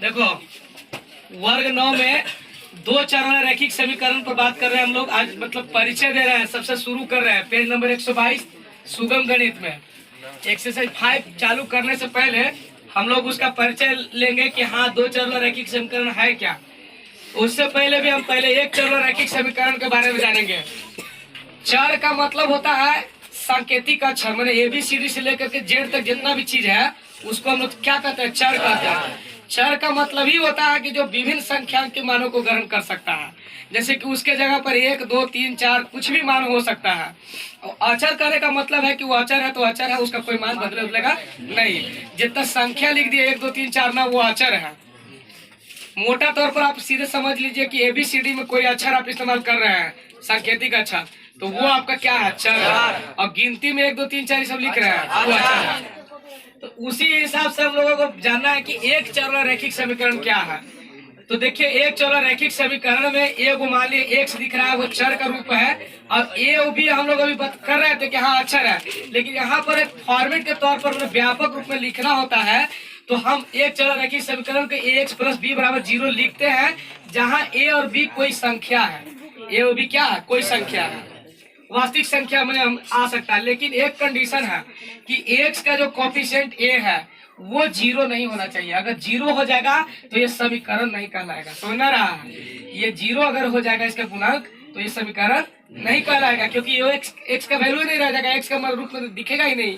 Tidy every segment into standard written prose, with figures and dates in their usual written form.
देखो, वर्ग 9 में दो चरण रैखिक समीकरण पर बात कर रहे हैं हम लोग। आज मतलब परिचय दे रहे हैं, सबसे शुरू कर रहे हैं पेज नंबर 122 सुगम गणित में। एक्सरसाइज 5 चालू करने से पहले हम लोग उसका परिचय लेंगे कि हाँ दो चरण रैखिक समीकरण है क्या। उससे पहले भी हम पहले एक चरण रैखिक समीकरण के बारे में जानेंगे। चर का मतलब होता है सांकेतिक अक्षर, मैंने ABCD से लेकर के जेड तक जितना भी चीज है उसको हम लोग क्या कहते हैं, चर कहते हैं। चर का मतलब ही होता है कि जो विभिन्न संख्याओं के मानों को ग्रहण कर सकता है, जैसे कि उसके जगह पर 1 2 3 4 कुछ भी मान हो सकता है। और अचर कहने का मतलब है कि वो अचर है तो अचर है, उसका कोई मान बदलेगा नहीं। जितना संख्या लिख दिए 1 2 3 4 ना, वो अचर है। मोटा तौर पर आप सीधे समझ लीजिए कि ABCD में कोई अक्षर आप इस्तेमाल कर रहे हैं सांकेतिक अक्षर, तो वो आपका क्या है, चर है। और गिनती में 1 2 3 4 सब लिख रहे हैं, वो अचर है। तो उसी हिसाब से हम लोगों को जानना है कि एक चर रैखिक समीकरण क्या है। तो देखिए, एक चर रैखिक समीकरण में ए को मान लिया x दिख रहा है, वो चर का रूप है। और ए और बी हम लोग अभी बात कर रहे थे कि हाँ अक्षर है, लेकिन यहाँ पर एक फॉर्मेट के तौर पर व्यापक रूप में लिखना होता है। तो हम एक चर रैखिक समीकरण के ax + b = 0 लिखते हैं, जहाँ a और b कोई संख्या है। ए और बी क्या है, कोई संख्या है, वास्तविक संख्या में हम आ सकता है। लेकिन एक कंडीशन है कि x का जो कोफिशिएंट a है वो 0 नहीं होना चाहिए। अगर 0 हो जाएगा तो ये समीकरण नहीं कहलाएगा। समझ रहा है, ये 0 अगर हो जाएगा इसका गुणांक तो ये समीकरण नहीं कहलाएगा, क्योंकि ये x का वैल्यू नहीं रह जाएगा, x का रूप में दिखेगा ही नहीं।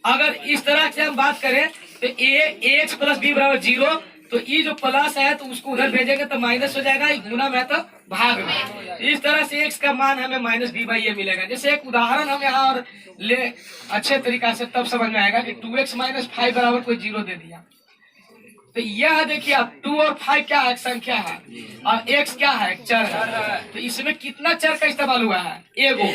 अगर इस तरह से हम बात करें तो ax + b = 0, तो ये जो प्लस है तो उसको उधर भेजेंगे तो माइनस हो जाएगा, गुना में तो भाग में। इस तरह से x का मान हमें -b/a मिलेगा। जैसे एक उदाहरण हम यहाँ और ले अच्छे तरीका से तब समझ में आएगा कि 2x - 5 = कोई 0 दे दिया। तो यह देखिए, अब 2 और 5 क्या है, संख्या है, और x क्या है, चर है। तो इसमें कितना चर का इस्तेमाल हुआ है, एगो,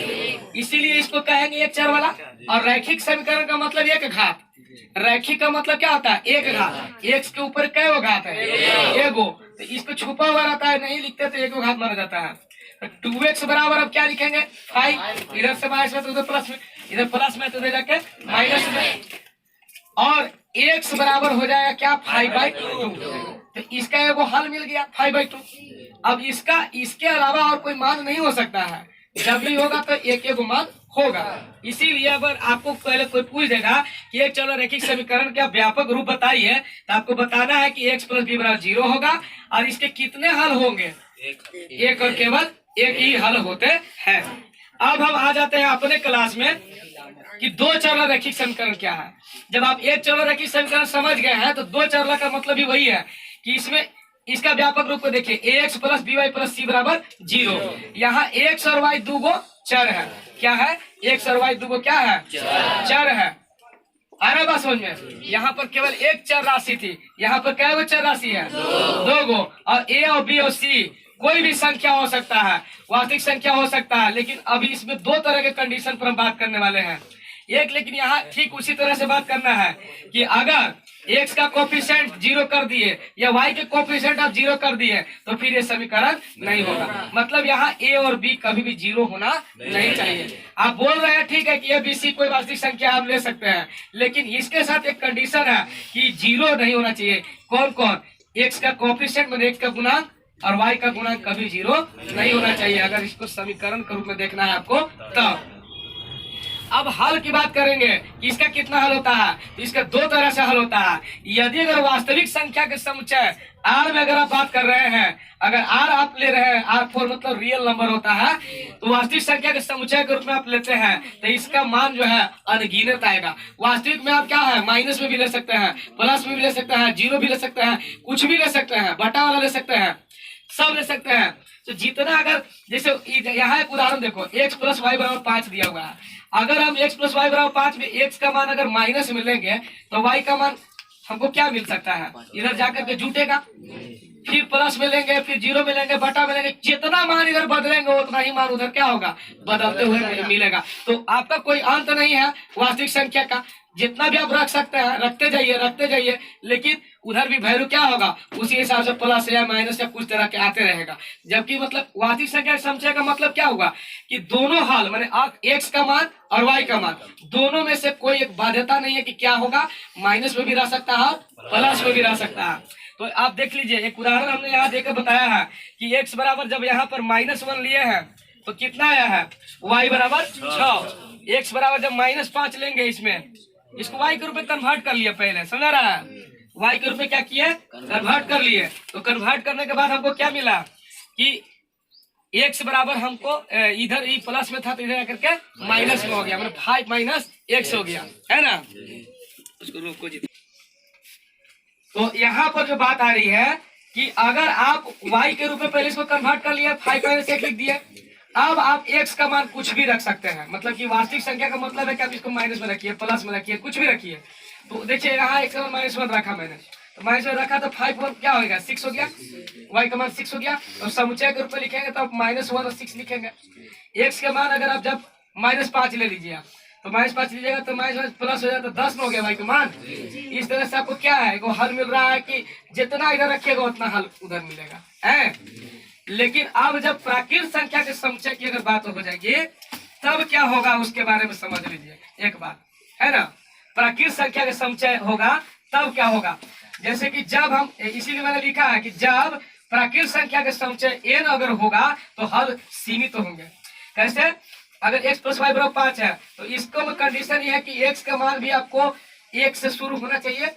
इसीलिए इसको कहेंगे एक चर वाला। और रैखिक समीकरण का मतलब एक घात, रैखिक का मतलब क्या होता है, एक घात। x के ऊपर कै गो घात है, एगो। तो इसको छुपा हुआ रहता है, नहीं लिखते तो एक घात माना जाता है। 2x बराबर अब क्या लिखेंगे, 5। इधर से माइनस में तो उधर प्लस में, इधर प्लस में तो उधर जाके माइनस में। और x बराबर हो जाएगा क्या, 5/2। तो इसका एगो हल मिल गया 5/2। अब इसका इसके अलावा और कोई मान नहीं हो सकता है, जब भी होगा तो एक एगो मान होगा। इसीलिए अगर आपको पहले कोई पूछ देगा कि एक चलो रैखिक समीकरण का व्यापक रूप बताइए, तो आपको बताना है कि x + b = 0 होगा। और इसके कितने हल होंगे, एक और केवल एक ही हल होते हैं। अब हम आ जाते हैं अपने क्लास में कि दो चर रैखिक समीकरण क्या है। जब आप एक चर रैखिक समीकरण समझ गए हैं तो दो चर का मतलब भी वही है कि इसमें इसका व्यापक रूप को देखिए, ax + by + c = 0। यहाँ x और y दो गो चर है। क्या है, x और y दो गो क्या है, चर है। आ रहा बात समझ में। यहाँ पर केवल एक चर राशि थी, यहाँ पर क्या चर राशि है, दो गो। और a और b और c कोई भी संख्या हो सकता है, वास्तविक संख्या हो सकता है। लेकिन अभी इसमें दो तरह के कंडीशन पर हम बात करने वाले हैं। एक, लेकिन यहाँ ठीक उसी तरह से बात करना है कि अगर x का कोफिशिएंट 0 कर दिए या y के कोफिशिएंट आप 0 कर दिए तो फिर ये समीकरण नहीं होगा। मतलब यहाँ a और b कभी भी 0 होना नहीं चाहिए। आप बोल रहे हैं ठीक है कि a b c कोई वास्तविक संख्या हम ले सकते हैं, लेकिन इसके साथ एक कंडीशन है कि 0 नहीं होना चाहिए। कौन कौन, x का कोफिशिएंट मतलब x का गुणांक और y का गुणांक कभी 0 नहीं होना चाहिए। अगर इसको समीकरण के रूप में देखना है आपको तब। अब हल की बात करेंगे कि इसका कितना हल होता है, तो इसका दो तरह से हल होता है। यदि अगर वास्तविक संख्या के समुच्चय r में अगर आप बात कर रहे हैं, अगर r आप ले रहे हैं, R4 मतलब रियल नंबर होता है, तो वास्तविक संख्या के समुच्चय के रूप में आप लेते हैं तो इसका मान जो है अनगिनत आएगा। वास्तविक में आप क्या है, माइनस में भी ले सकते हैं, प्लस में भी ले सकते हैं, 0 भी ले सकते हैं, कुछ भी ले सकते हैं, बटा वाला ले सकते हैं, सब ले सकते हैं। तो जितना अगर जैसे यहाँ एक उदाहरण देखो, x + y = 5 दिया हुआ है। अगर हम x + y = 5 में x का मान अगर माइनस में लेंगे तो y का मान हमको क्या मिल सकता है, इधर जाकर के जुटेगा। फिर प्लस में लेंगे, फिर 0 में लेंगे, बटा में लेंगे, जितना मान इधर बदलेंगे उतना ही मान उधर क्या होगा, बदलते हुए मिलेगा। तो आपका कोई अंत नहीं है वास्तविक संख्या का, जितना भी आप रख सकते हैं रखते जाइए, लेकिन उधर भी वैल्यू क्या होगा उसी हिसाब से प्लस या माइनस या कुछ तरह के आते रहेगा। जबकि मतलब वास्तविक संख्या समुच्चय का मतलब क्या होगा कि दोनों हाल माने x का मान और y का मान दोनों में से कोई एक बाध्यता नहीं है कि क्या होगा, माइनस में भी रह सकता है, प्लस में भी रह सकता है। तो आप देख लीजिए, एक उदाहरण हमने यहाँ देकर बताया है कि x बराबर जब यहाँ पर -1 लिए हैं तो कितना आया है, y बराबर 6। x बराबर जब -5 लेंगे इसमें, इसको y के रूप में कन्वर्ट कर लिया पहले, समझ रहा है, y के रूप में क्या किए, कन्वर्ट कर लिए। तो कन्वर्ट करने के बाद हमको क्या मिला कि x बराबर हमको इधर ही प्लस में था तो इधर आकर के माइनस में हो गया, मतलब 5 - x हो गया, है ना। उसको रोको जी। तो यहाँ पर जो बात आ रही है कि अगर आप y के रूप में पहले इसको कन्वर्ट कर लिया, 5 - x लिख दिया, अब आप x का मान कुछ भी रख सकते हैं, मतलब कि वास्तविक संख्या का मतलब है कि आप इसको माइनस में रखिए, प्लस में रखिए, कुछ भी रखिए। तो देखिए यहाँ x का मान -1 रखा मैंने, तो -1 रखा तो 5 क्या हो गया, 6 हो गया, y का मान 6 हो गया। तो समुच्चय के रूप में लिखेंगे तो आप -1 और 6 लिखेंगे। x के मान अगर आप जब -5 ले लीजिए आप, तो -5 लीजिएगा तो माइनस प्लस हो जाए तो 10 में हो गया y का मान। इस तरह से आपको क्या है, वो हल मिल रहा है कि जितना इधर रखिएगा उतना हल उधर मिलेगा, है। लेकिन अब जब प्राकृत संख्या के समुच्चय की अगर बात हो जाएगी तब क्या होगा उसके बारे में समझ लीजिए एक बात, है ना। प्राकृत संख्या के समुच्चय होगा तब क्या होगा, जैसे कि जब हम, इसीलिए मैंने लिखा है कि जब प्राकृत संख्या के समुच्चय n अगर होगा तो हल सीमित होंगे। कैसे, अगर x + y = 5 है तो इसको कंडीशन ये है कि x का मान भी आपको 1 से शुरू होना चाहिए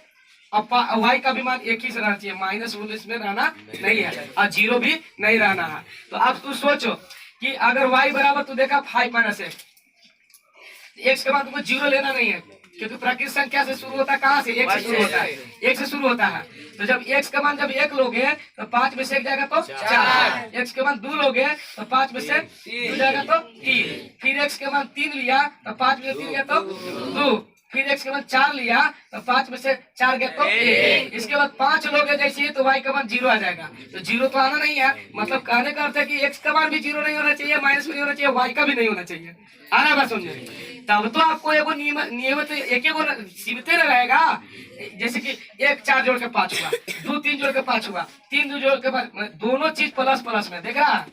और y का भी मान 1 ही से रहना चाहिए, -19 में रहना नहीं है और 0 भी नहीं रहना है। तो अब तू सोचो कि अगर y बराबर तू देखा 5 - x के बाद तुमको 0 लेना नहीं है, क्योंकि प्राकृत संख्या से शुरू होता है, कहाँ से, 1 से शुरू होता है, 1 से शुरू होता है। तो जब x का मान जब 1 लोगे तो 5 में से 1 जाएगा तो 4, x के मान 2 लोगे तो 5 में से 2 जाएगा तो 3, फिर x के मान 3 लिया तो 5 में से 3 गया तो 2, फिर x के मान 4 लिया तो 5 में से 4 गया तो 1। इसके बाद 5 लोगे जैसे तो y का मान 0 आ जाएगा। तो 0 तो आना नहीं है, मतलब कहने का अर्थ है कि x का मान भी 0 नहीं होना चाहिए, माइनस भी नहीं होना चाहिए, y का भी नहीं होना चाहिए। आ रहा बात समझे, तब तो आपको एगो नियमित एक सीमित रहेगा। जैसे कि 1 4 जोड़ के 5 हुआ, 2 3 जोड़ के 5 हुआ, 3 2 जोड़ के 5, दोनों चीज प्लस प्लस में, देख रहा,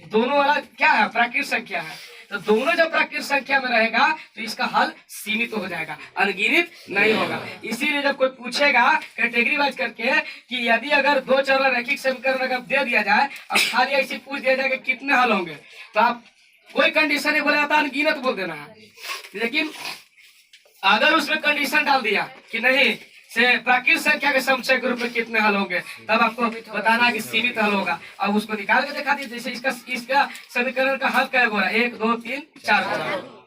दोनों वाला क्या है, प्राकृत संख्या है। तो दोनों जब प्राकृत संख्या में रहेगा तो इसका हल सीमित हो जाएगा, अनगिनत नहीं होगा। इसीलिए जब कोई पूछेगा कैटेगरी वाइज करके कि यदि अगर 2 चर रैखिक समीकरण अगर दे दिया जाए और खाली ऐसे पूछ दिया जाए कि कितने हल होंगे, तो आप कोई कंडीशन नहीं बोला जाता, अनगिनत बोल देना है। लेकिन अगर उसमें कंडीशन डाल दिया कि नहीं से प्राकृत संख्या के समुच्चय के रूप में कितने हल होंगे, तब आपको बताना है कि सीमित हल होगा। अब उसको निकाल के दिखा दीजिए, जैसे इसका समीकरण का हल क्या होगा, 1 2 3 4।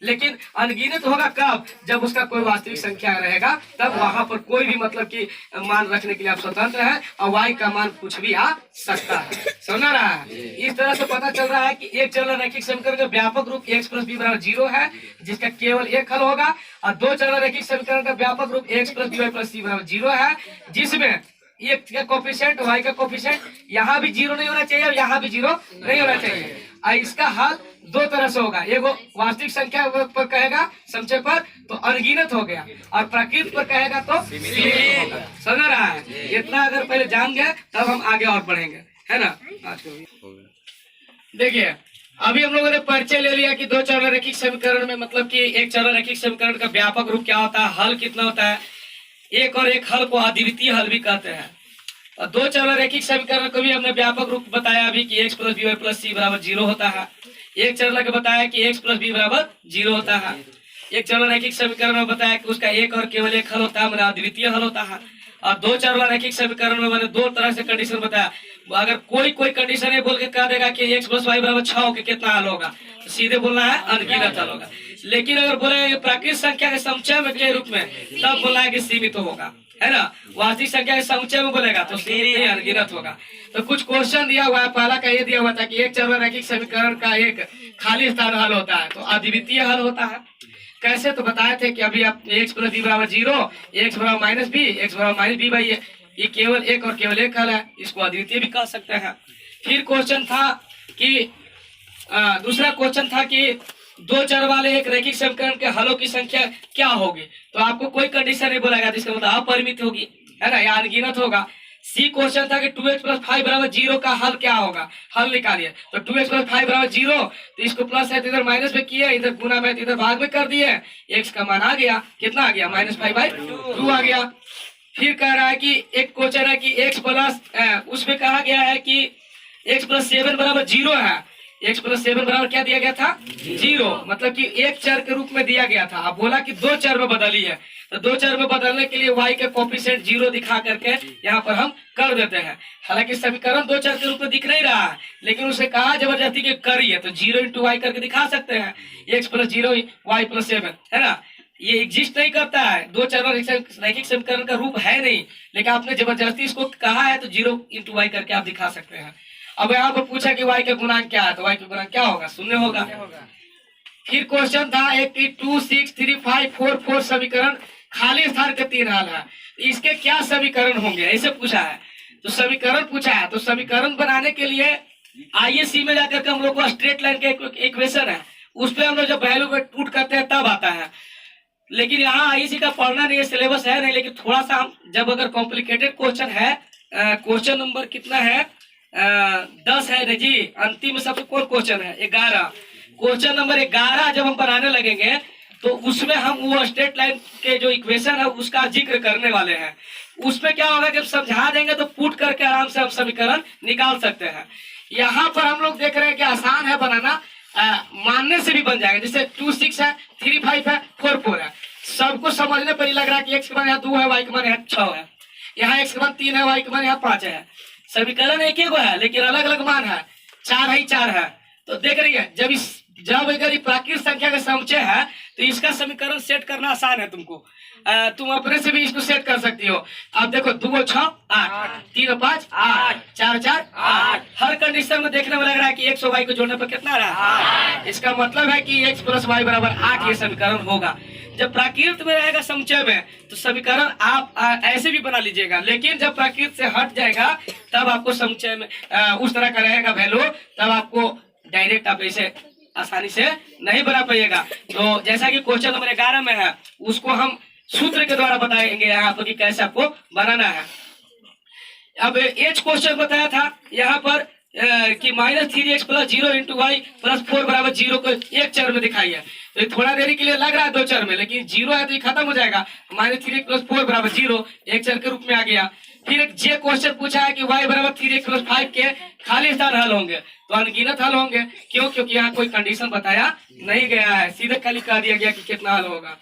लेकिन अनगिनत होगा कब, जब उसका कोई वास्तविक संख्या रहेगा, तब वहां पर कोई भी मतलब कि मान रखने के लिए आप स्वतंत्र है और y का मान कुछ भी आ सकता है, समझ रहा है। इस तरह से पता चल रहा है कि एक चर रैखिक समीकरण का व्यापक रूप x + b = 0 है, जिसका केवल एक हल होगा, और 2 चर रैखिक समीकरण का व्यापक रूप x + by + c = 0 है, जिसमें x का कोफिशिएंट y का कोफिशिएंट यहाँ भी 0 नहीं होना चाहिए और यहाँ भी 0 नहीं होना चाहिए। इसका हल 2 तरह से होगा, एगो वास्तविक संख्या पर कहेगा समुच्चय पर तो अनगिनत हो गया, और प्राकृत पर कहेगा तो सीमित होगा। समझ रहा है, इतना अगर पहले जान गए तब हम आगे और बढ़ेंगे, है ना। आज को देखिए, अभी हम लोगों ने परिचय ले लिया कि 2 चर रैखिक समीकरण में मतलब कि एक चर रैखिक समीकरण का व्यापक रूप क्या होता है, हल कितना होता है, एक और एक हल को अद्वितीय हल भी कहते हैं। और 2 चर रैखिक समीकरण को भी हमने व्यापक रूप बताया अभी कि x + by + c = 0 होता है। एक चर लगे बताया कि x + b = 0 होता है। एक चर रैखिक समीकरण में बताया कि उसका एक और केवल एक हल होता है, मतलब अद्वितीय हल होता है। और 2 चर रैखिक समीकरण में मैंने 2 तरह से कंडीशन बताया। अगर कोई कंडीशन ये बोल के कह देगा कि x + y = 6 के कितना हल होगा, तो सीधे बोलना है अनगिनत हल होगा। लेकिन अगर बोले प्राकृत संख्या के समुच्चय में के रूप में, तब बोलना है कि सीमित होगा, है ना। वास्तविक संख्या के समुच्चय में बोलेगा तो सीधे अनगिनत होगा। तो कुछ क्वेश्चन दिया हुआ है, पहला का ये दिया हुआ था कि एक चर रैखिक समीकरण का एक खाली स्थान हल होता है तो अद्वितीय हल होता है। कैसे, तो बताए थे कि अभी आप x + b = 0, x - b, x - b भाई ये केवल एक और केवल एक हल है, इसको अद्वितीय भी कह सकते हैं। फिर क्वेश्चन था कि दूसरा क्वेश्चन था कि 2 चर वाले एक रैखिक समीकरण के हलों की संख्या क्या होगी, तो आपको कोई कंडीशन नहीं बोलेगा, जिसका मतलब अपरिमित होगी, है ना, या अनगिनत होगा। सी क्वेश्चन था कि 2x + 5 = 0 का हल क्या होगा, हल निकालिए। तो 2x + 5 = 0, तो इसको प्लस है तो इधर माइनस में किया, इधर गुना में इधर भाग में कर दिए, x का मान आ गया, कितना आ गया, -5/2 आ गया। फिर कह रहा है कि एक क्वेश्चन है कि x प्लस उसमें कहा गया है कि x प्लस 7 बराबर 0 है। x प्लस 7 बराबर क्या दिया गया था? 0, मतलब कि एक चर के रूप में दिया गया था। अब बोला कि दो चर में बदली है, तो दो चर में बदलने के लिए y का कोफिशिएंट 0 दिखा करके यहाँ पर हम कर देते हैं। हालांकि समीकरण दो चर के रूप में दिख नहीं रहा है, लेकिन उसे कहा जबरदस्ती कि करिए, तो 0 इंटू वाई करके दिखा सकते हैं। x प्लस 0 y प्लस 7 है ना, ये एग्जिस्ट नहीं करता है, दो चर रैखिक समीकरण का रूप है नहीं, लेकिन आपने जबरदस्ती इसको कहा है तो 0 इंटू वाई करके आप दिखा सकते हैं। अब यहाँ पर पूछा कि y का गुणांक क्या है, तो y का गुणांक क्या होगा? शून्य होगा। फिर क्वेश्चन था एक 2 6 3 5 4 4 समीकरण खाली स्थान के 3 हल है, इसके क्या समीकरण होंगे ऐसे पूछा है। तो समीकरण पूछा है, तो समीकरण बनाने के लिए आईएससी में जाकर के हम लोग को स्ट्रेट लाइन के इक्वेशन है, उस पर हम लोग जब वैल्यू पे पुट करते हैं तब आता है। लेकिन यहाँ आईएससी का पढ़ना नहीं है, सिलेबस है नहीं, लेकिन थोड़ा सा हम जब अगर कॉम्प्लिकेटेड क्वेश्चन है, क्वेश्चन नंबर कितना है 10 है ना जी, अंतिम में सबसे कौन क्वेश्चन है 11, क्वेश्चन नंबर 11 जब हम बनाने लगेंगे तो उसमें हम वो स्ट्रेट लाइन के जो इक्वेशन है उसका जिक्र करने वाले हैं। उसमें क्या होगा, जब समझा देंगे तो पुट करके आराम से हम समीकरण निकाल सकते हैं। यहाँ पर हम लोग देख रहे हैं कि आसान है बनाना, मानने से भी बन जाएगा। जैसे 2 6 है, 3 5 है, 4 4 है, सबको समझने पर ही लग रहा है कि x के मान यहाँ 2 है, y के मान यहाँ 6 है, यहाँ x के मान 3 है, y के मान यहाँ 5 है। समीकरण एक ही है लेकिन अलग अलग मान है, 4 है 4 है। तो देख रही है, जब अगर ये प्राकृतिक संख्या का समुच्चय है तो इसका समीकरण सेट करना आसान है तुमको, तुम अपने से भी इसको सेट कर सकती हो। अब देखो 2 6 8, 3 5 8, 4 4 8, हर कंडीशन में देखने में लग रहा है कि x और y को जोड़ने पर कितना रहा है, इसका मतलब है कि x प्लस वाई बराबर 8 ये समीकरण होगा। जब प्राकृत में रहेगा समुच्चय में तो समीकरण आप ऐसे भी बना लीजिएगा, लेकिन जब प्राकृत से हट जाएगा तब आपको समुच्चय में उस तरह का रहेगा वैल्यू, तब आपको डायरेक्ट आप ऐसे आसानी से नहीं बना पाइएगा। तो जैसा कि क्वेश्चन नंबर 11 में है, उसको हम सूत्र के द्वारा बताएंगे यहाँ पर कि कैसे आपको बनाना है। अब एच क्वेश्चन बताया था यहाँ पर कि -3x plus 0 into Y plus 4 बराबर 0 को एक चर में दिखाइए। तो थोड़ा देरी के लिए लग रहा है दो चर में, लेकिन 0 है तो ये खत्म हो जाएगा, -3x प्लस 4 बराबर 0 एक चर के रूप में आ गया। फिर एक जे क्वेश्चन पूछा है कि y बराबर 3x प्लस 5 के खाली स्थान हल होंगे, तो अनगिनत हल होंगे। क्यों? क्योंकि यहाँ कोई कंडीशन बताया नहीं गया है, सीधे खाली कह दिया गया कि कितना हल होगा।